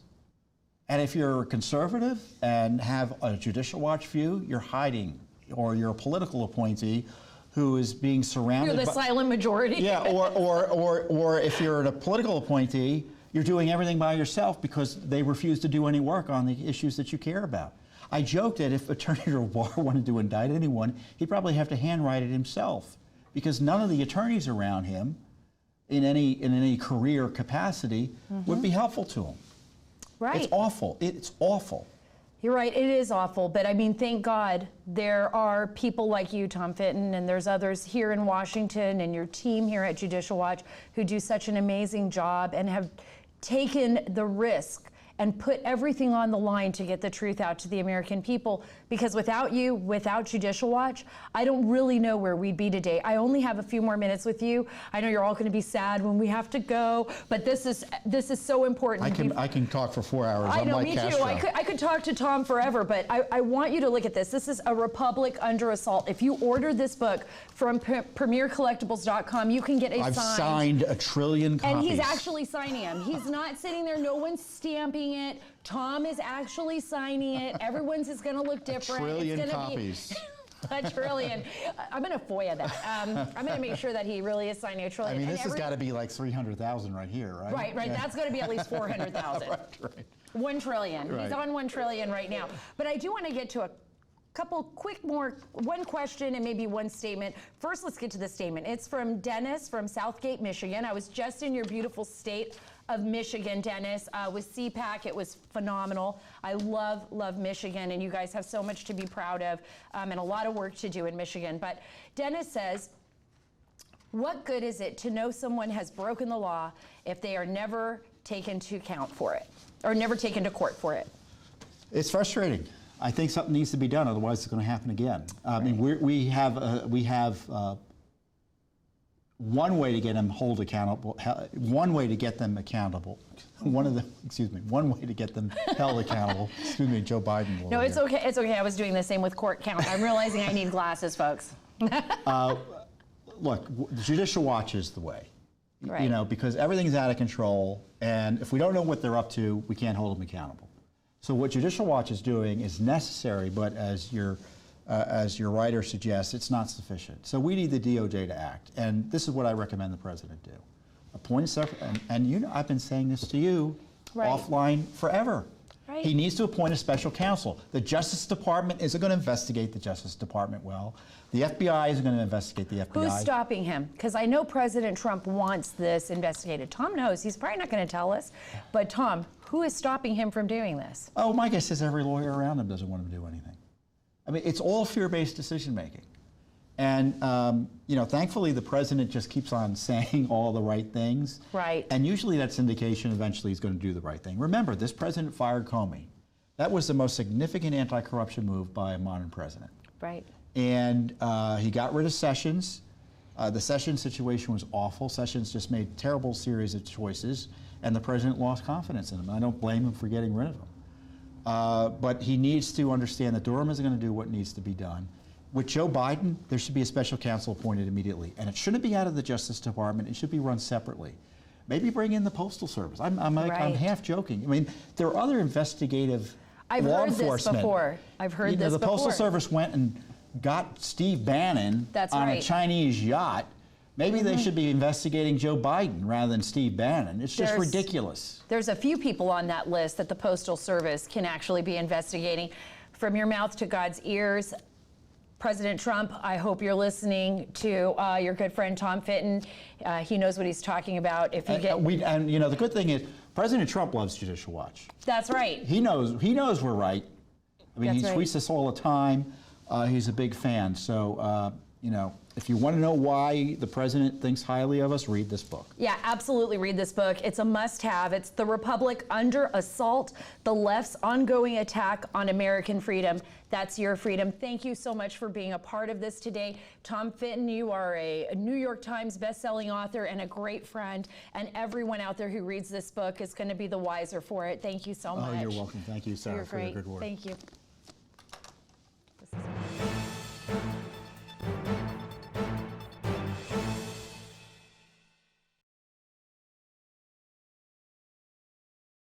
And if you're a conservative and have a Judicial Watch view, you're hiding, or you're a political appointee who is being surrounded by... You're the silent majority. Yeah, or if you're a political appointee, you're doing everything by yourself because they refuse to do any work on the issues that you care about. I joked that if Attorney General Barr wanted to indict anyone, he'd probably have to handwrite it himself, because none of the attorneys around him, in any career capacity, would be helpful to him. Right. It's awful. It's awful. You're right, it is awful, but I mean, thank God there are people like you, Tom Fitton, and there's others here in Washington and your team here at Judicial Watch who do such an amazing job and have taken the risk and put everything on the line to get the truth out to the American people. Because without you, without Judicial Watch, I don't really know where we'd be today. I only have a few more minutes with you. I know you're all going to be sad when we have to go, but this is so important. I can talk for 4 hours. I know, like me Castro. too. I could talk to Tom forever, but I want you to look at this. This is A Republic Under Assault. If you order this book from premiercollectibles.com, you can get a I've signed 1 trillion copies. And he's actually signing them. He's not sitting there, no one's stamping it. Tom is actually signing it. Everyone's is going to look different. 1 trillion it's copies. A trillion. I'm going to FOIA that. I'm going to make sure that he really is signing a trillion. I mean, this has got to be like 300,000 right here, right? Right. Yeah. That's going to be at least 400,000. Right. 1 trillion. Right. He's on 1 trillion right now. But I do want to get to a couple quick one question and maybe one statement. First, let's get to the statement. It's from Dennis from Southgate, Michigan. I was just in your beautiful state of Michigan, Dennis, with CPAC. It was phenomenal. I love Michigan, and you guys have so much to be proud of and a lot of work to do in Michigan. But Dennis says, what good is it to know someone has broken the law if they are never taken to account for it or never taken to court for it? It's frustrating. I think something needs to be done, otherwise it's going to happen again. I mean, we have one way to get them held accountable. One way to get them accountable. One way to get them held accountable. Excuse me, Joe Biden. No, it's okay. It's okay. I was doing the same with court count. I'm realizing I need glasses, folks. Look, Judicial Watch is the way. Right. You know, because everything's out of control, and if we don't know what they're up to, we can't hold them accountable. So what Judicial Watch is doing is necessary, but as your writer suggests, it's not sufficient. So we need the DOJ to act, and this is what I recommend the president do: appoint a and you know, I've been saying this to you offline forever. Right. He needs to appoint a special counsel. The Justice Department isn't going to investigate the Justice Department well. The FBI isn't going to investigate the FBI. Who's stopping him? Because I know President Trump wants this investigated. Tom knows. He's probably not going to tell us. But Tom, who is stopping him from doing this? Oh, my guess is every lawyer around him doesn't want him to do anything. I mean, it's all fear-based decision-making. And, you know, thankfully the president just keeps on saying all the right things. Right. And usually that's indication eventually he's going to do the right thing. Remember, this president fired Comey. That was the most significant anti-corruption move by a modern president. Right. And he got rid of Sessions. The Sessions situation was awful. Sessions just made a terrible series of choices, and the president lost confidence in him. I don't blame him for getting rid of him. But he needs to understand that Durham isn't going to do what needs to be done. With Joe Biden, there should be a special counsel appointed immediately. And it shouldn't be out of the Justice Department. It should be run separately. Maybe bring in the Postal Service. I'm half joking. I mean, there are other investigative law enforcement. I've heard this before. The Postal Service went and got Steve Bannon on a Chinese yacht. Maybe they should be investigating Joe Biden rather than Steve Bannon. It's just ridiculous. There's a few people on that list that the Postal Service can actually be investigating. From your mouth to God's ears, President Trump, I hope you're listening to your good friend Tom Fitton. He knows what he's talking about. If you and you know, the good thing is President Trump loves Judicial Watch. That's right. He knows we're right. I mean, he tweets us all the time. He's a big fan. So you know, if you want to know why the president thinks highly of us, read this book. Yeah, absolutely read this book. It's a must-have. It's The Republic Under Assault, the left's ongoing attack on American freedom. That's your freedom. Thank you so much for being a part of this today. Tom Fitton, you are a New York Times bestselling author and a great friend, and everyone out there who reads this book is going to be the wiser for it. Thank you so much. Oh, you're welcome. Thank you, Sarah, for your good work. Thank you.